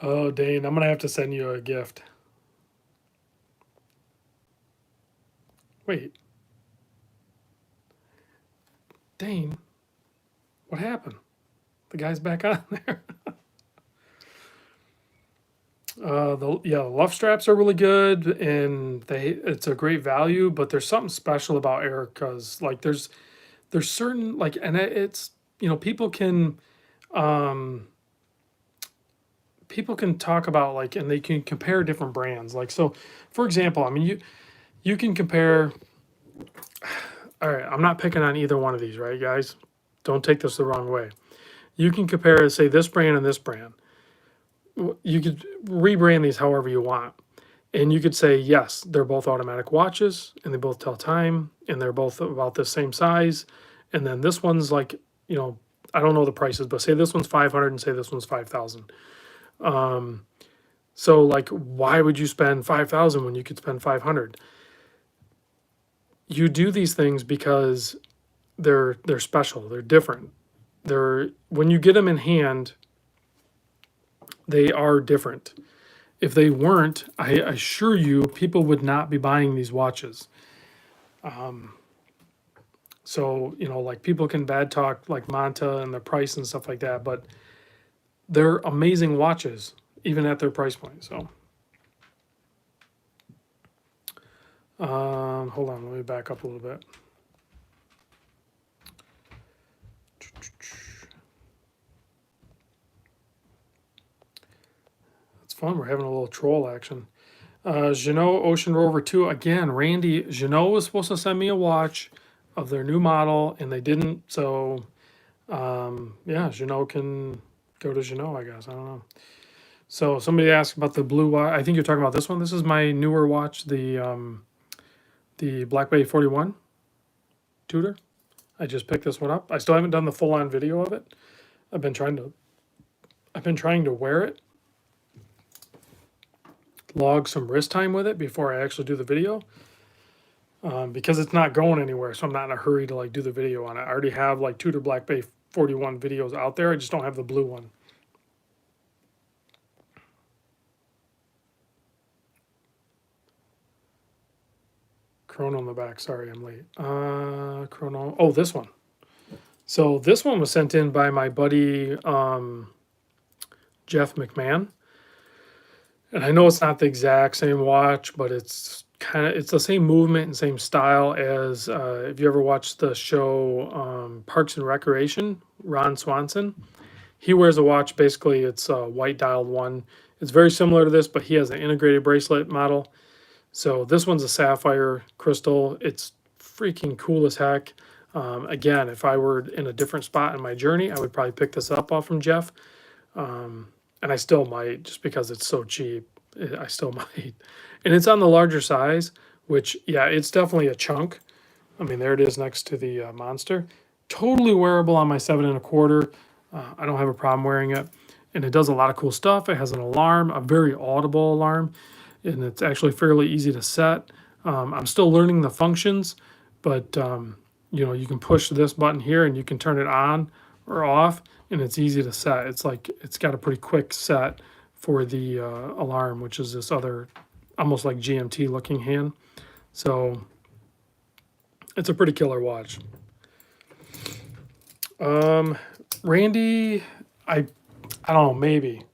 Oh, Dane, I'm going to have to send you a gift. Wait, Dane, what happened? The guy's back on there. The luff straps are really good, and it's a great value. But there's something special about Erica's. Like there's certain like, and it's um, people can talk about like, and they can compare different brands. Like so, for example, I mean you can compare. All right, I'm not picking on either one of these, right, guys? Don't take this the wrong way. You can compare, say, this brand and this brand. You could rebrand these however you want. And you could say, yes, they're both automatic watches and they both tell time and they're both about the same size. And then this one's like, I don't know the prices, but say this one's 500 and say this one's 5,000. So like, why would you spend 5,000 when you could spend 500? You do these things because they're special, they're different. When you get them in hand, they are different. If they weren't, I assure you, people would not be buying these watches. So, like people can bad talk like Manta and the price and stuff like that, but they're amazing watches, even at their price point. So, hold on, let me back up a little bit. It's fun. We're having a little troll action. Jeannot Ocean Rover 2. Again, Randy, Jeannot was supposed to send me a watch of their new model, and they didn't. So, yeah, Jeannot can go to Jeannot, I guess. I don't know. So somebody asked about the blue watch. I think you're talking about this one. This is my newer watch, the Black Bay 41 Tudor. I just picked this one up. I still haven't done the full-on video of it. I've been trying to wear it, log some wrist time with it before I actually do the video, because it's not going anywhere. So I'm not in a hurry to like do the video on it. I already have like Tudor Black Bay 41 videos out there. I just don't have the blue one. Chrono on the back. Sorry, I'm late. Chrono. Oh, this one. So this one was sent in by my buddy Jeff McMahon. And I know it's not the exact same watch, but it's the same movement and same style as if you ever watched the show Parks and Recreation, Ron Swanson. He wears a watch, basically it's a white dialed one. It's very similar to this, but he has an integrated bracelet model. So this one's a sapphire crystal. It's freaking cool as heck. Again, if I were in a different spot in my journey, I would probably pick this up off from Jeff. And I still might, just because it's so cheap. I still might. And it's on the larger size, which, yeah, it's definitely a chunk. I mean, there it is next to the Monster. Totally wearable on my 7 1/4. I don't have a problem wearing it. and it does a lot of cool stuff. It has an alarm, a very audible alarm, and it's actually fairly easy to set. I'm still learning the functions, but you can push this button here and you can turn it on or off, and it's easy to set. It's like it's got a pretty quick set for the alarm, which is this other almost like GMT looking hand. So it's a pretty killer watch. Randy, I don't know, maybe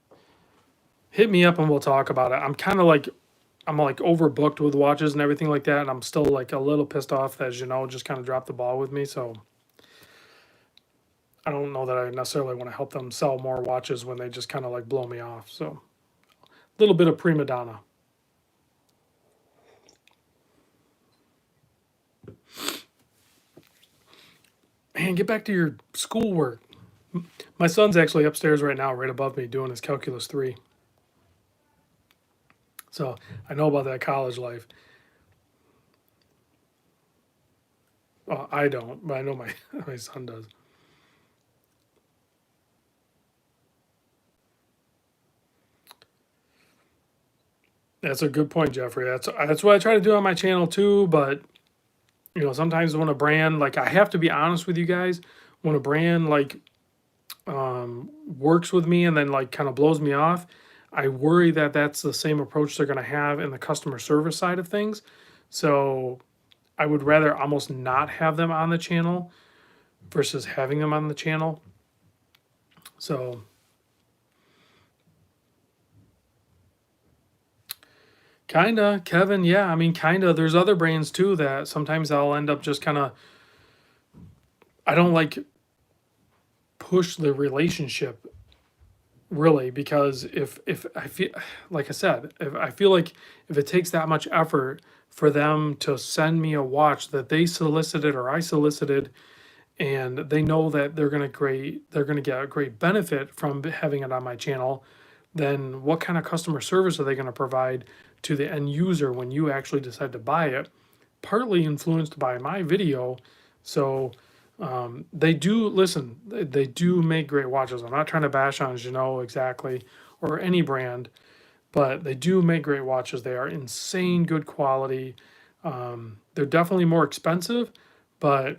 hit me up and we'll talk about it. I'm like overbooked with watches and everything like that, and I'm still like a little pissed off that just kind of dropped the ball with me. So I don't know that I necessarily want to help them sell more watches when they just kind of like blow me off. So a little bit of prima donna. Man, get back to your schoolwork. My son's actually upstairs right now, right above me, doing his Calculus 3. So I know about that college life. I don't, but I know my, my son does. That's a good point, Jeffrey. That's what I try to do on my channel too. But sometimes when a brand, like, I have to be honest with you guys, when a brand like works with me and then like kind of blows me off, I worry that that's the same approach they're going to have in the customer service side of things. So I would rather almost not have them on the channel versus having them on the channel. So kinda, Kevin, yeah. I mean, kinda. There's other brands too that sometimes I'll end up just kind of. I don't like push the relationship really, because if I feel, like I said, if I feel like if it takes that much effort for them to send me a watch that they solicited or I solicited, and they know that they're gonna get a great benefit from having it on my channel, then what kind of customer service are they going to provide to the end user when you actually decide to buy it? Partly influenced by my video. So they do listen. They do make great watches. I'm not trying to bash on exactly, or any brand, but they do make great watches. They are insane good quality. They're definitely more expensive, but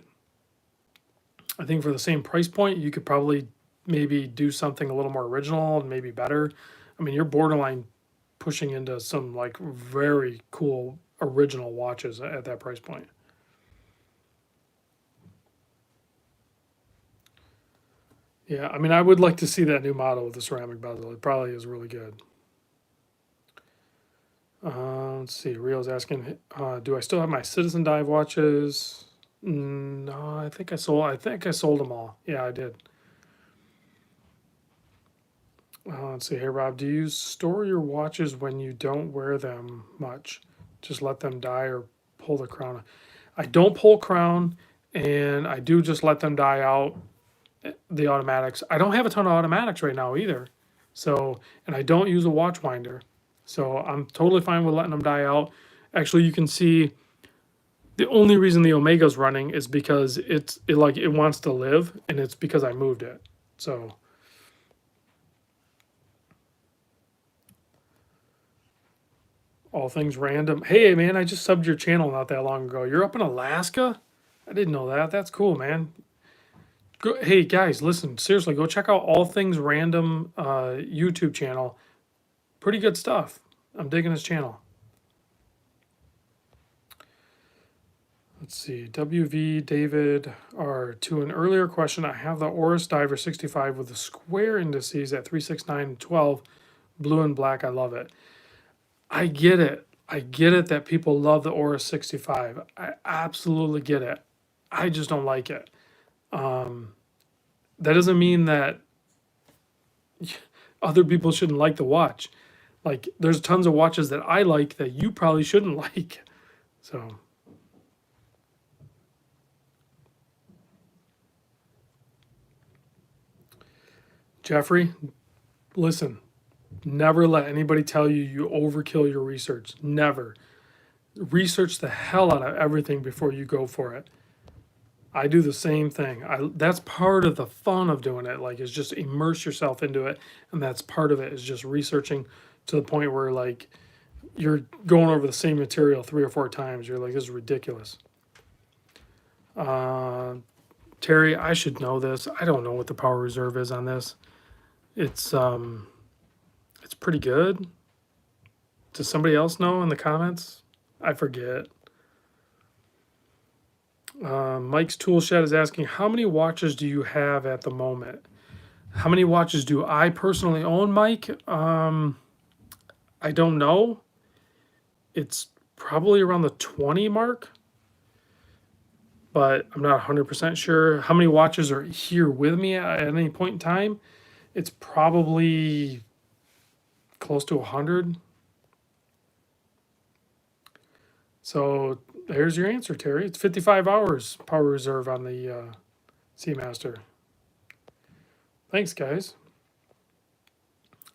I think for the same price point, you could probably maybe do something a little more original and maybe better. I mean, you're borderline pushing into some like very cool original watches at that price point. Yeah, I mean, I would like to see that new model with the ceramic bezel. It probably is really good. Let's see. Rio's asking, do I still have my Citizen Dive watches? No, I think I sold. I think I sold them all. Yeah, I did. Let's see. Hey, Rob, do you store your watches when you don't wear them much? Just let them die or pull the crown? I don't pull crown, and I do just let them die out. The automatics. I don't have a ton of automatics right now either. So, and I don't use a watch winder. So I'm totally fine with letting them die out. Actually, you can see the only reason the Omega's running is because it wants to live, and it's because I moved it. So all things random. Hey man, I just subbed your channel not that long ago. You're up in Alaska? I didn't know that. That's cool, man. Hey guys, listen, seriously, go check out All Things Random YouTube channel. Pretty good stuff. I'm digging his channel. Let's see. WV David R. To an earlier question, I have the Oris Diver 65 with the square indices at 3, 6, 9, and 12, blue and black. I love it. I get it. I get it that people love the Oris 65. I absolutely get it. I just don't like it. That doesn't mean that other people shouldn't like the watch. Like, there's tons of watches that I like that you probably shouldn't like. So, Jeffrey, listen, never let anybody tell you overkill your research. Never. Research the hell out of everything before you go for it. I do the same thing. That's part of the fun of doing it. Like, is just immerse yourself into it, and that's part of it. Is just researching to the point where like you're going over the same material 3 or 4 times. You're like, this is ridiculous. Uh, Terry, I should know this. I don't know what the power reserve is on this. It's um, it's pretty good. Does somebody else know in the comments? I forget. Mike's Tool Shed is asking, how many watches do you have at the moment? How many watches do I personally own, Mike? I don't know. It's probably around the 20 mark, but I'm not 100% sure. How many watches are here with me at any point in time? It's probably close to 100. So there's your answer, Terry. It's 55 hours power reserve on the Seamaster. Thanks, guys.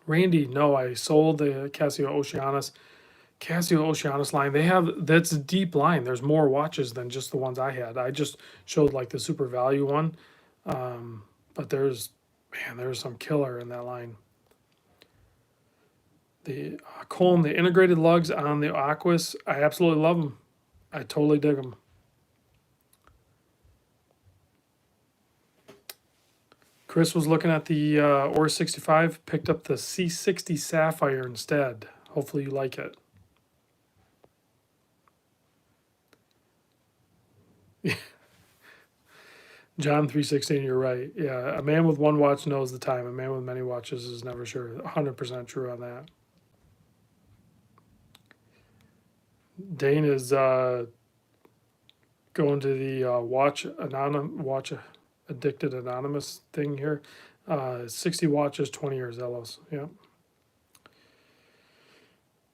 Randy, no, I sold the Casio Oceanus. Casio Oceanus line, that's a deep line. There's more watches than just the ones I had. I just showed like the super value one. But there's some killer in that line. The Colm, the integrated lugs on the Aquas, I absolutely love them. I totally dig them. Chris was looking at the Ora 65, picked up the C60 Sapphire instead. Hopefully you like it. John 3:16, you're right. Yeah, a man with one watch knows the time. A man with many watches is never sure. 100% true on that. Dane is going to the watch addicted anonymous thing here. 60 watches, 20 years, Ellos. Yep.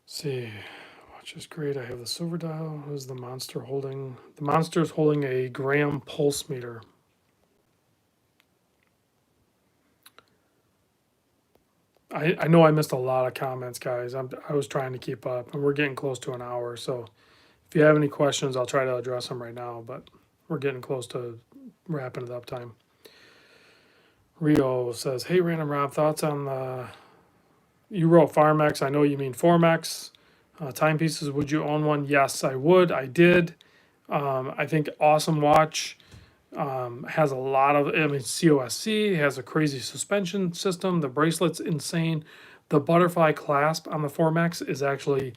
See, watch is great. I have the silver dial. What is the monster holding? The monster is holding a Graham pulse meter. I know I missed a lot of comments, guys. I was trying to keep up, and we're getting close to an hour. So if you have any questions, I'll try to address them right now. But we're getting close to wrapping it up time. Rio says, "Hey, Random Rob, thoughts on the? You wrote Farmex. I know you mean Formex. Timepieces. Would you own one? Yes, I would. I did. I think awesome watch." Has a lot of, I mean, COSC has a crazy suspension system. The bracelet's insane. The butterfly clasp on the Formex is actually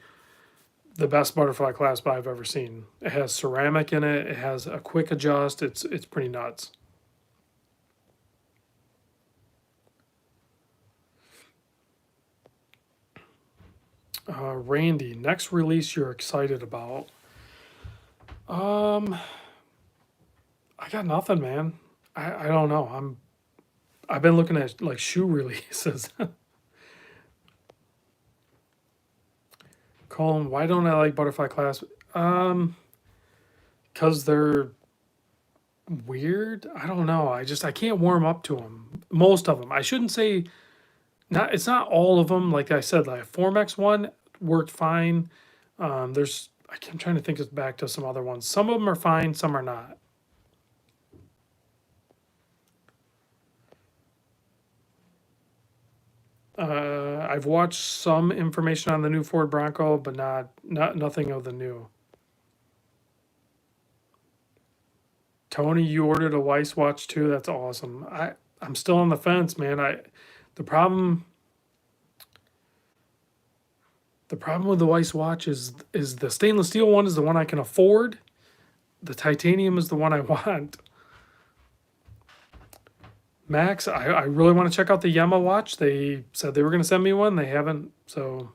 the best butterfly clasp I've ever seen. It has ceramic in it. It has a quick adjust. It's pretty nuts. Randy, next release you're excited about? Um, I got nothing, man. I don't know. I've been looking at like shoe releases. Colin, why don't I like butterfly clasp? Because they're weird. I don't know. I can't warm up to them. Most of them. I shouldn't say not. It's not all of them. Like I said, like Formex one worked fine. I'm trying to think back to some other ones. Some of them are fine. Some are not. I've watched some information on the new Ford Bronco, but nothing of the new. Tony, you ordered a Weiss watch too. That's awesome. I'm still on the fence, man. The problem the problem with the Weiss watch is the stainless steel one is the one I can afford. The titanium is the one I want. Max, I really want to check out the Yema watch. They said they were going to send me one. They haven't, so.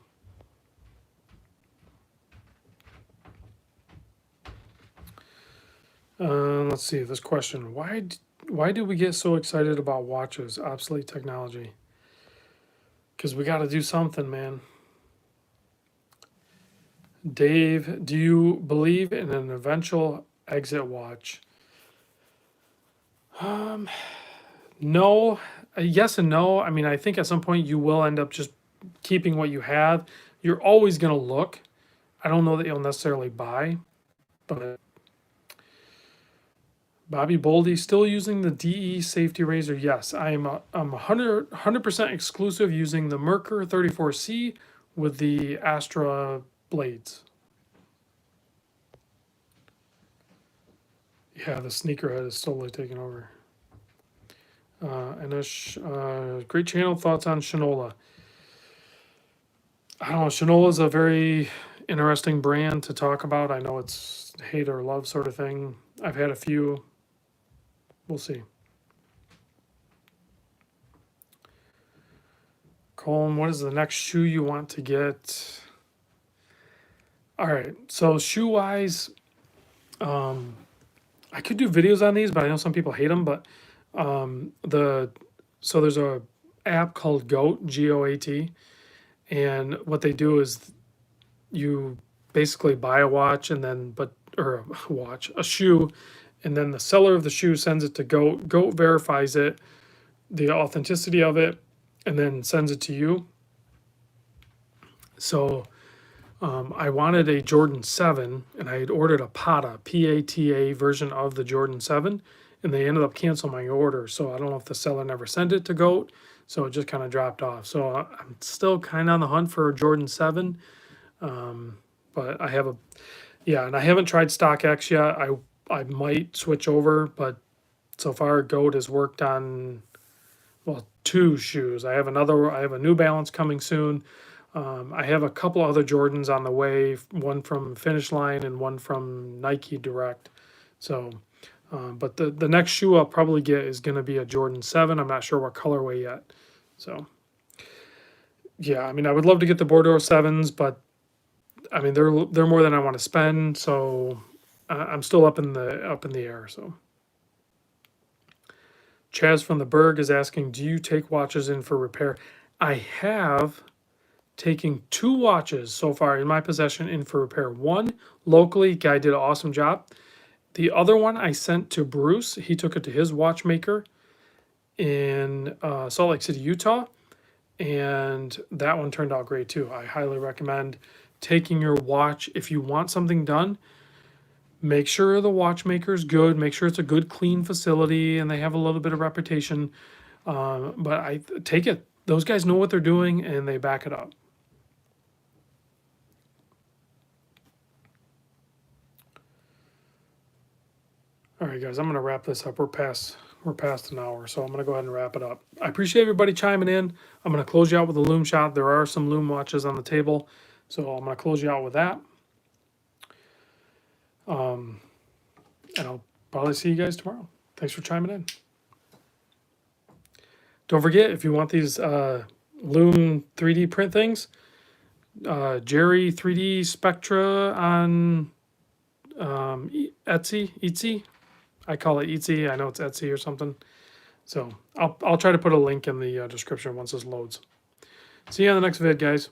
Let's see this question. Why do we get so excited about watches, obsolete technology? Because we got to do something, man. Dave, do you believe in an eventual exit watch? No, yes and no. I mean, I think at some point you will end up just keeping what you have. You're always going to look. I don't know that you'll necessarily buy, but Bobby Boldy, still using the DE safety razor? Yes, I'm 100% exclusive using the Merkur 34C with the Astra blades. Yeah, the sneakerhead is totally taking over. Great channel. Thoughts on Shinola? I don't know. Shinola is a very interesting brand to talk about. I know it's hate or love sort of thing. I've had a few. We'll see. Colin, what is the next shoe you want to get? All right. So shoe wise, I could do videos on these, but I know some people hate them. But there's a app called Goat, GOAT, and what they do is you basically buy a watch and then or a watch, a shoe, and then the seller of the shoe sends it to Goat. Goat verifies it, the authenticity of it, and then sends it to you. So I wanted a Jordan 7, and I had ordered a PATA, PATA version of the Jordan 7, and they ended up canceling my order. So I don't know if the seller never sent it to Goat, so it just kind of dropped off. So I'm still kind of on the hunt for a Jordan 7, but I have and I haven't tried StockX yet. I might switch over, but so far Goat has worked on, well, 2 shoes. I have a New Balance coming soon. I have a couple other Jordans on the way, one from Finish Line and one from Nike Direct. So, but the next shoe I'll probably get is going to be a Jordan 7. I'm not sure what colorway yet. So, yeah, I mean, I would love to get the Bordeaux 7s, but I mean, they're more than I want to spend. So, I'm still up in the air. So, Chaz from the Berg is asking, do you take watches in for repair? I have taking 2 watches so far in my possession in for repair. One locally, guy did an awesome job. The other one I sent to Bruce. He took it to his watchmaker in Salt Lake City, Utah, and that one turned out great too. I highly recommend taking your watch if you want something done. Make sure the watchmaker's good. Make sure it's a good, clean facility, and they have a little bit of reputation. But I take it. Those guys know what they're doing, and they back it up. All right, guys, I'm going to wrap this up. We're past an hour, so I'm going to go ahead and wrap it up. I appreciate everybody chiming in. I'm going to close you out with a Loom shot. There are some Loom watches on the table, so I'm going to close you out with that. And I'll probably see you guys tomorrow. Thanks for chiming in. Don't forget, if you want these Loom 3D print things, Jerry 3D Spectra on Etsy. I call it Etsy. I know it's Etsy or something. So I'll try to put a link in the description once this loads. See you on the next vid, guys.